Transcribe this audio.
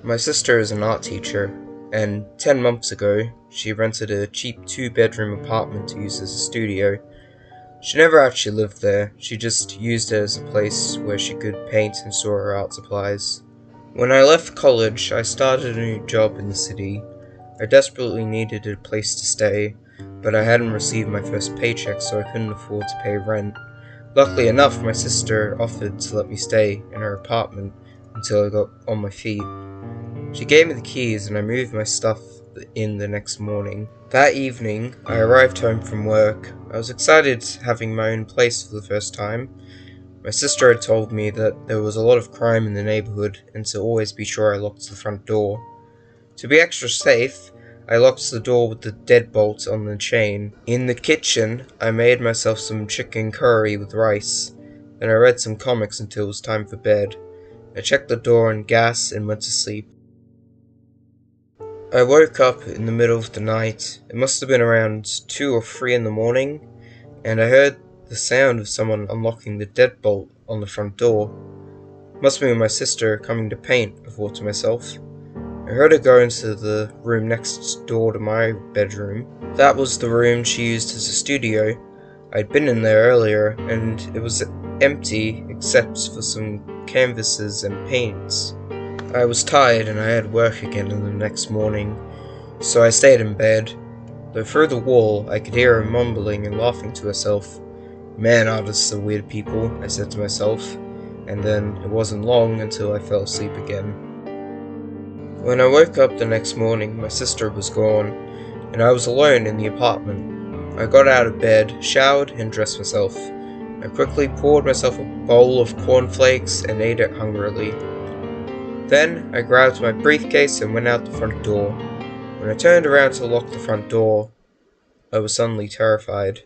My sister is an art teacher, and 10 months ago, she rented a cheap 2-bedroom apartment to use as a studio. She never actually lived there, she just used it as a place where she could paint and store her art supplies. When I left college, I started a new job in the city. I desperately needed a place to stay, but I hadn't received my first paycheck, so I couldn't afford to pay rent. Luckily enough, my sister offered to let me stay in her apartment until I got on my feet. She gave me the keys and I moved my stuff in the next morning. That evening, I arrived home from work. I was excited having my own place for the first time. My sister had told me that there was a lot of crime in the neighborhood and to always be sure I locked the front door. To be extra safe, I locked the door with the deadbolt on the chain. In the kitchen, I made myself some chicken curry with rice. Then I read some comics until it was time for bed. I checked the door and gas and went to sleep. I woke up in the middle of the night. It must have been around 2 or 3 in the morning, and I heard the sound of someone unlocking the deadbolt on the front door. Must be my sister coming to paint, I thought to myself. I heard her go into the room next door to my bedroom. That was the room she used as a studio. I'd been in there earlier, and it was empty except for some canvases and paints. I was tired and I had work again in the next morning, so I stayed in bed. Though through the wall, I could hear her mumbling and laughing to herself. Man, artists are weird people, I said to myself, and then it wasn't long until I fell asleep again. When I woke up the next morning, my sister was gone, and I was alone in the apartment. I got out of bed, showered, and dressed myself. I quickly poured myself a bowl of cornflakes and ate it hungrily. Then I grabbed my briefcase and went out the front door. When I turned around to lock the front door, I was suddenly terrified.